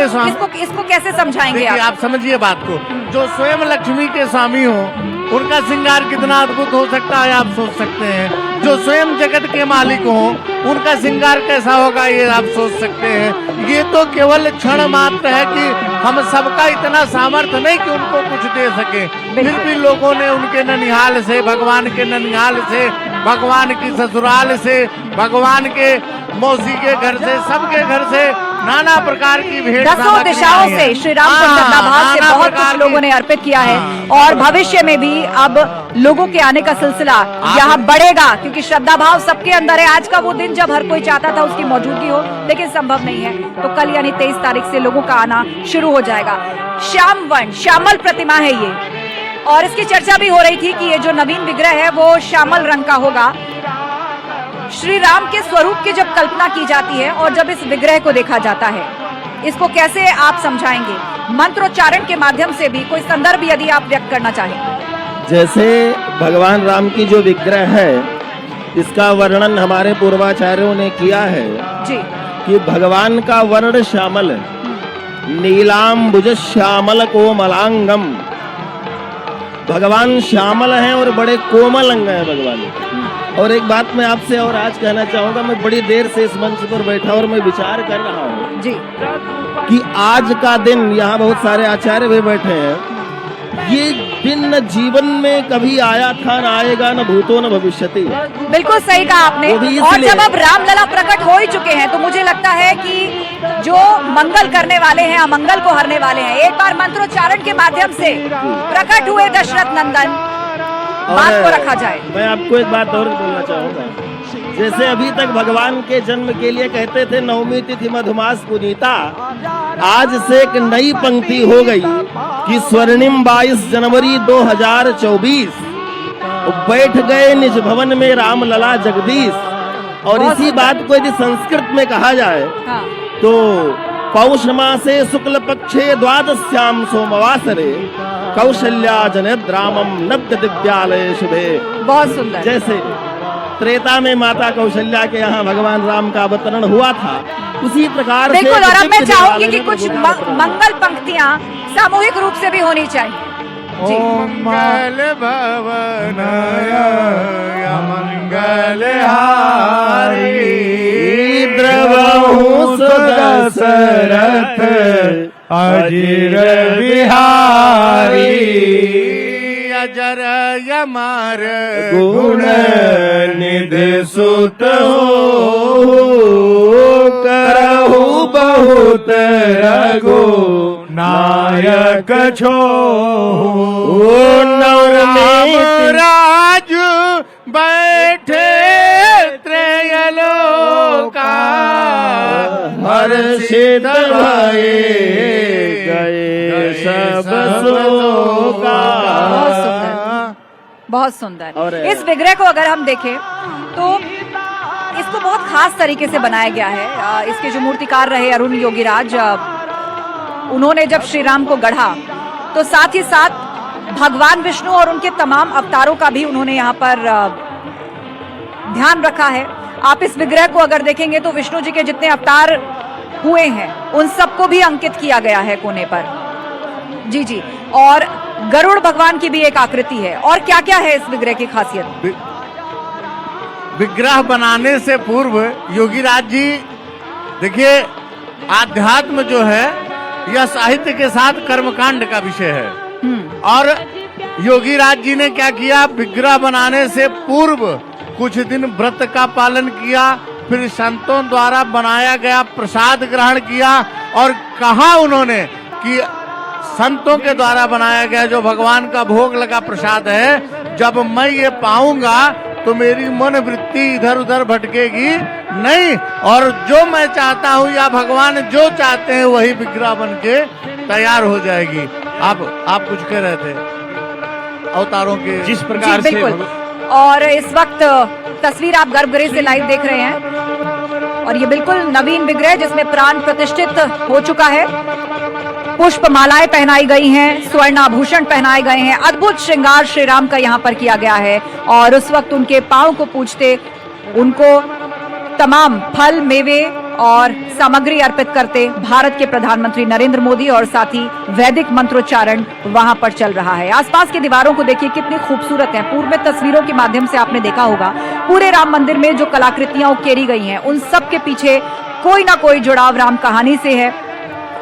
इसको कैसे समझाएंगे आप समझिए बात को। जो स्वयं लक्ष्मी के स्वामी हो, उनका श्रृंगार कितना अद्भुत हो सकता है आप सोच सकते हैं। जो स्वयं जगत के मालिक हो, उनका श्रृंगार कैसा होगा ये आप सोच सकते हैं। ये तो केवल क्षण मात्र है कि हम सबका इतना सामर्थ्य नहीं कि उनको कुछ दे सके, फिर भी लोगों ने उनके ननिहाल से, भगवान के ननिहाल से, भगवान की ससुराल से, भगवान के मौसी के घर से, सबके घर से नाना प्रकार की भेंट 10 दिशाओं से श्री राम को श्रद्धाभाव से बहुत कुछ लोगों ने अर्पित किया है और भविष्य में भी अब लोगों के आने का सिलसिला यहाँ बढ़ेगा, क्योंकि श्रद्धा भाव सबके अंदर है। आज का वो दिन जब हर कोई चाहता था उसकी मौजूदगी हो, लेकिन संभव नहीं है, तो कल यानी 23 तारीख से लोगों का आना शुरू हो जाएगा। श्याम वर्ण, श्यामल प्रतिमा है ये, और इसकी चर्चा भी हो रही थी कि ये जो नवीन विग्रह है वो श्यामल रंग का होगा। श्री राम के स्वरूप की जब कल्पना की जाती है और जब इस विग्रह को देखा जाता है, इसको कैसे आप समझाएंगे मंत्रोच्चारण के माध्यम से भी? कोई संदर्भ यदि आप व्यक्त करना चाहें। जैसे भगवान राम की जो विग्रह है, इसका वर्णन हमारे पूर्वाचार्यों ने किया है जी कि भगवान का वर्ण श्यामल है, नीलांबुज श्यामल कोमलांगम। भगवान श्यामल हैं और बड़े कोमल अंग हैं भगवान। और एक बात मैं आपसे और आज कहना चाहूंगा, मैं बड़ी देर से इस मंच पर बैठा और मैं विचार कर रहा हूँ जी कि आज का दिन, यहाँ बहुत सारे आचार्य भी बैठे हैं, ये दिन न जीवन में कभी आया था, न आएगा, न भूतो न भविष्यति। बिल्कुल सही कहा आपने। और जब अब रामलला प्रकट हो ही चुके हैं तो मुझे लगता है कि जो मंगल करने वाले हैं अमंगल को हरने वाले हैं। एक बार मंत्रोच्चारण के माध्यम से प्रकट हुए दशरथ नंदन, बात को रखा जाए। मैं आपको एक बात और बोलना चाहूंगा। जैसे अभी तक भगवान के जन्म के लिए कहते थे नवमी तिथि मधुमास पुनीता, आज से एक नई पंक्ति हो गई कि स्वर्णिम 22 जनवरी 2024 बैठ गए निज भवन में राम लला जगदीश। और इसी बात को यदि संस्कृत में कहा जाए तो पौष मासे शुक्ल पक्षे द्वादश्याम सोमवासरे कौशल्या जनेद्रामम नव्य दिव्यालय शुभे। बहुत सुंदर। जैसे त्रेता में माता कौशल्या के यहाँ भगवान राम का अवतरण हुआ था, उसी प्रकार से बिल्कुल। और अब मैं चाहूंगी कि कुछ मंगल पंक्तियां सामूहिक रूप से भी होनी चाहिए। ओम मंगल भवनाय मंगल हारी द्रवहु सुदशरथ अजिर बिहारी अजर यमर गुण निधि सुत हो करहु बहुत रघु नायक छो राज बैठे त्रयलोका हर्षित भये गए सब बहुत सुंदर। और इस विग्रह को अगर हम देखें तो इसको बहुत खास तरीके से बनाया गया है। इसके जो मूर्तिकार रहे अरुण योगीराज, उन्होंने जब श्री राम को गढ़ा तो साथ ही साथ भगवान विष्णु और उनके तमाम अवतारों का भी उन्होंने यहाँ पर ध्यान रखा है। आप इस विग्रह को अगर देखेंगे तो विष्णु जी के जितने अवतार हुए हैं उन सबको भी अंकित किया गया है कोने पर। जी जी, और गरुड़ भगवान की भी एक आकृति है। और क्या क्या है इस विग्रह की खासियत? विग्रह बनाने से पूर्व योगीराज जी, देखिए आध्यात्म जो है यह साहित्य के साथ कर्मकांड का विषय है। और योगीराज जी ने क्या किया, विग्रह बनाने से पूर्व कुछ दिन व्रत का पालन किया, फिर संतों द्वारा बनाया गया प्रसाद ग्रहण किया और कहा उन्होंने कि संतों के द्वारा बनाया गया जो भगवान का भोग लगा प्रसाद है, जब मैं ये पाऊंगा तो मेरी मन वृत्ति इधर उधर भटकेगी नहीं, और जो मैं चाहता हूँ या भगवान जो चाहते हैं वही विग्रह बन के तैयार हो जाएगी। आप कुछ कह रहे थे अवतारों के जिस प्रकार से और इस वक्त तस्वीर आप गर्भगृह से लाइव देख रहे हैं और ये बिल्कुल नवीन विग्रह जिसमें प्राण प्रतिष्ठित हो चुका है। पुष्प मालाएं पहनाई गई हैं, स्वर्ण आभूषण पहनाए गए हैं, अद्भुत श्रृंगार श्री राम का यहाँ पर किया गया है। और उस वक्त उनके पांव को पूजते उनको तमाम फल मेवे और सामग्री अर्पित करते भारत के प्रधानमंत्री नरेंद्र मोदी और साथ ही वैदिक मंत्रोच्चारण वहां पर चल रहा है। आसपास की दीवारों को देखिए कितनी खूबसूरत है। पूर्व में तस्वीरों के माध्यम से आपने देखा होगा पूरे राम मंदिर में जो कलाकृतियां उकेरी गई हैं उन सब के पीछे कोई ना कोई जुड़ाव राम कहानी से है,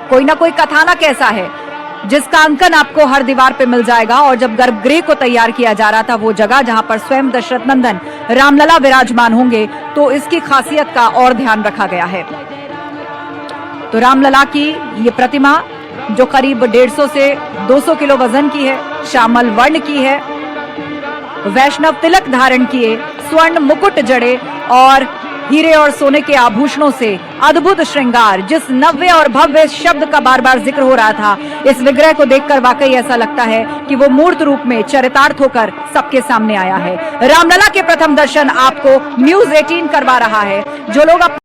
कोई ना कोई कथानक ऐसा है जिसका अंकन आपको हर दीवार पे मिल जाएगा। और जब गर्भगृह को तैयार किया जा रहा था, वो जगह जहां पर स्वयं दशरथ नंदन रामलला विराजमान होंगे, तो इसकी खासियत का और ध्यान रखा गया है। तो रामलला की ये प्रतिमा जो करीब 150 से 200 किलो वजन की है, श्यामल वर्ण की है, वैष्णव तिलक धारण किए, स्वर्ण मुकुट जड़े और हीरे और सोने के आभूषणों से अद्भुत श्रृंगार, जिस नव्य और भव्य शब्द का बार बार जिक्र हो रहा था, इस विग्रह को देखकर वाकई ऐसा लगता है कि वो मूर्त रूप में चरितार्थ होकर सबके सामने आया है। रामलला के प्रथम दर्शन आपको न्यूज़ 18 करवा रहा है। जो लोग